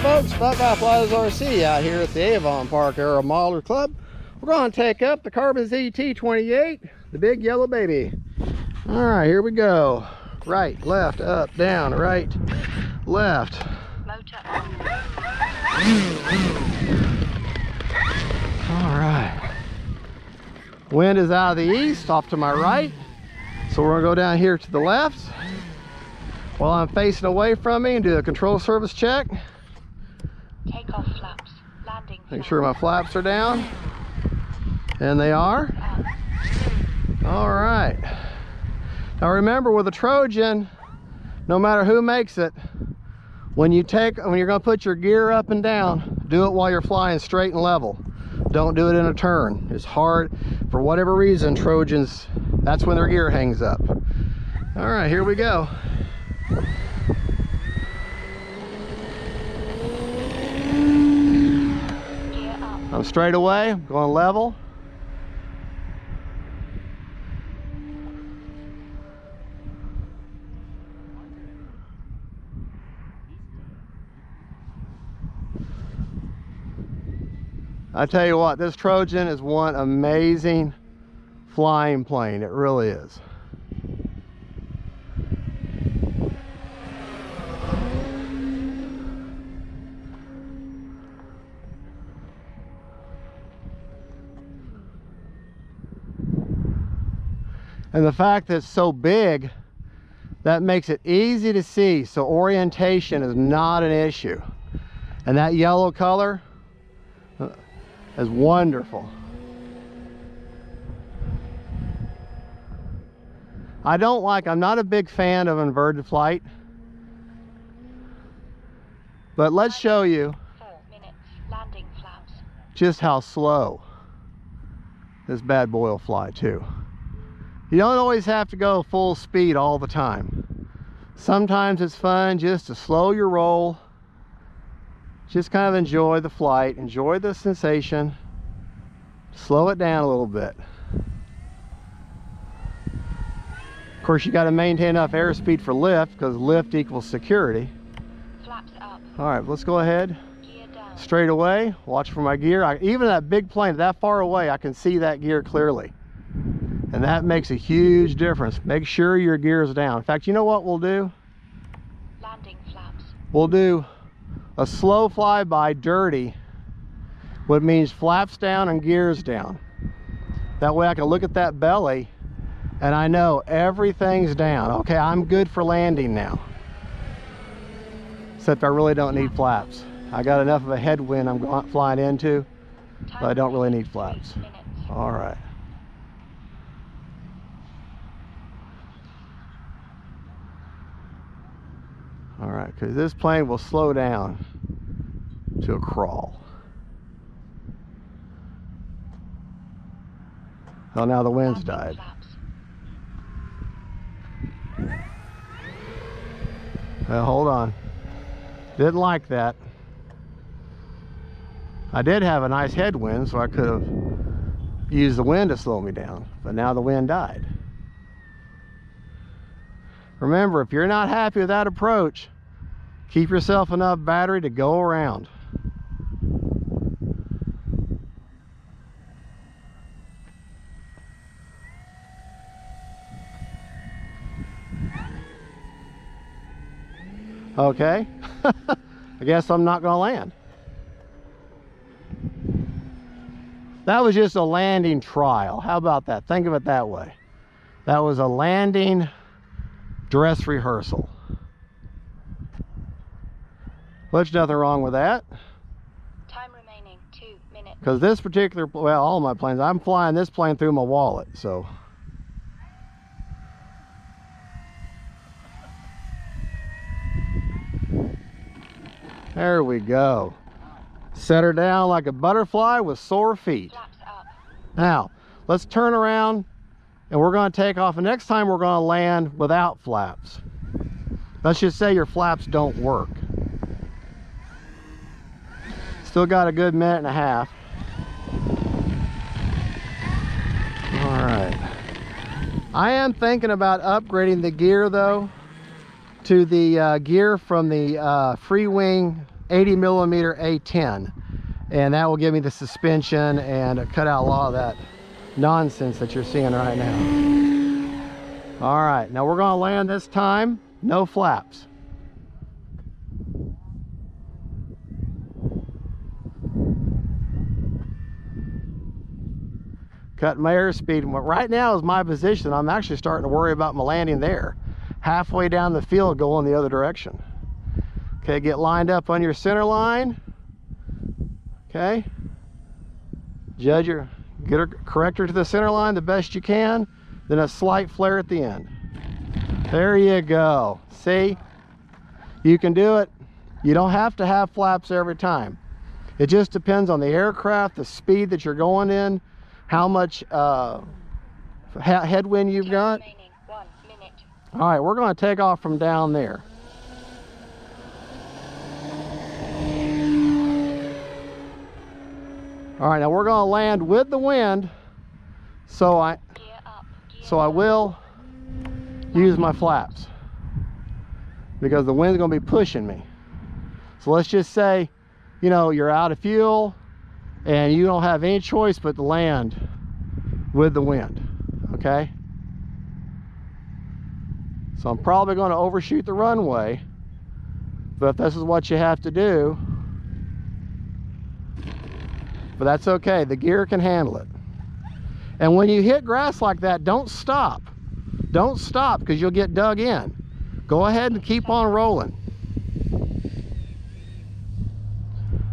Folks, Fgfrc out here at the Avon Park Aero Modeler Club. We're going to take up the Carbon Z T-28, the big yellow baby. All right, here we go. Right, left, up, down, right, left. Motor on. All right. Wind is out of the east, off to my right. So we're going to go down here to the left while I'm facing away from me and do a control surface check. Take off flaps. Landing. Make sure my flaps are down. And they are. All right. Now remember, with a Trojan, no matter who makes it, when you're going to put your gear up and down, do it while you're flying straight and level. Don't do it in a turn. It's hard. For whatever reason, Trojans, that's when their gear hangs up. All right, here we go. I'm straight away, I'm going level. I tell you what, this Trojan is one amazing flying plane. It really is. And the fact that it's so big, that makes it easy to see, so orientation is not an issue. And that yellow color is wonderful. I'm not a big fan of inverted flight, but let's show you 4 minutes. Landing flaps. just how slow this bad boy will fly too. You don't always have to go full speed all the time. Sometimes it's fun just to slow your roll, just kind of enjoy the flight, enjoy the sensation, slow it down a little bit. Of course, you got to maintain enough airspeed for lift, because lift equals security. Flaps up. All right, let's go ahead. Gear down. Straight away, watch for my gear. Even that big plane, that far away, I can see that gear clearly. And that makes a huge difference. Make sure your gear is down. In fact, you know what we'll do? Landing flaps. We'll do a slow flyby dirty, what means flaps down and gears down. That way I can look at that belly and I know everything's down. Okay, I'm good for landing now. Except I really don't need flaps. I got enough of a headwind I'm flying into, but I don't really need flaps. 3 minutes. All right. All right, because this plane will slow down to a crawl. Oh, now the wind's died. Flaps. Well, hold on. Didn't like that. I did have a nice headwind, so I could have used the wind to slow me down, but now the wind died. Remember, if you're not happy with that approach, keep yourself enough battery to go around. Okay, I guess I'm not gonna land. That was just a landing trial. How about that? Think of it that way. That was a landing dress rehearsal. Well, there's nothing wrong with that. Time remaining 2 minutes. Because this particular, well, all my planes, I'm flying this plane through my wallet, so. There we go. Set her down like a butterfly with sore feet. Flaps up. Now, let's turn around and we're going to take off. And next time we're going to land without flaps. Let's just say your flaps don't work. Still got a good minute and a half. All right. I am thinking about upgrading the gear though to the gear from the free wing 80mm A10, and that will give me the suspension and cut out a lot of that nonsense that you're seeing right now. All right, now we're going to land this time, no flaps. Cut my airspeed. Right now is my position. I'm actually starting to worry about my landing there. Halfway down the field, going the other direction. Okay, get lined up on your center line. Okay. Judge her, get her, correct her to the center line the best you can. Then a slight flare at the end. There you go. See? You can do it. You don't have to have flaps every time. It just depends on the aircraft, the speed that you're going in, how much headwind you've got. 1 minute. All right, we're going to take off from down there. All right, now we're going to land with the wind, so I will use my flaps because the wind's going to be pushing me. So let's just say, you know, you're out of fuel and you don't have any choice but to land with the wind, okay? So I'm probably going to overshoot the runway, but if this is what you have to do, but that's okay, the gear can handle it. And when you hit grass like that, don't stop. Don't stop because you'll get dug in. Go ahead and keep on rolling.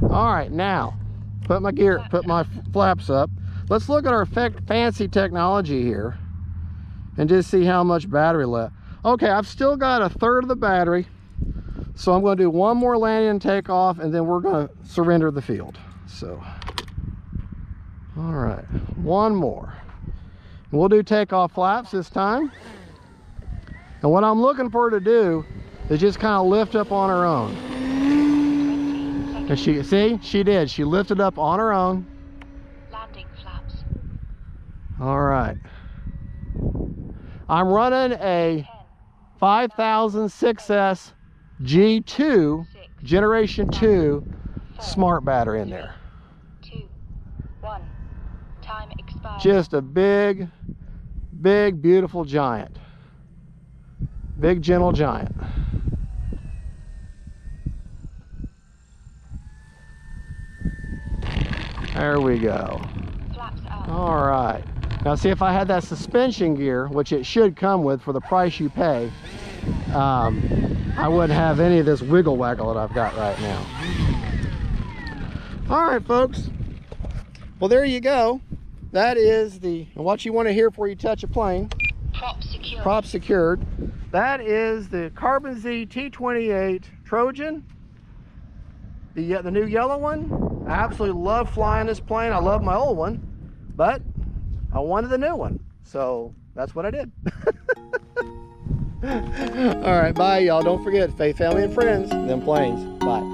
All right, now put my flaps up. Let's look at our fancy technology here and just see how much battery left. Okay, I've still got a third of the battery, so I'm going to do one more landing and takeoff, and then we're going to surrender the field. So, all right, one more. We'll do takeoff flaps this time. And what I'm looking for her to do is just kind of lift up on her own. And she did. She lifted up on her own. Landing flaps. All right. I'm running a 5000 6S G2 Generation 2 smart battery in there. 2, 1. Time expired. Just a big, beautiful giant. Big, gentle giant. There we go. Flaps up. All right. Now see, if I had that suspension gear, which it should come with for the price you pay, I wouldn't have any of this wiggle waggle that I've got right now. All right, folks. Well, there you go. That is what you want to hear before you touch a plane. Prop secured. Prop secured. That is the Carbon Z T-28 Trojan. The new yellow one. I absolutely love flying this plane. I love my old one, but I wanted the new one, so that's what I did. All right, bye, y'all. Don't forget, faith, family, and friends, them planes. Bye.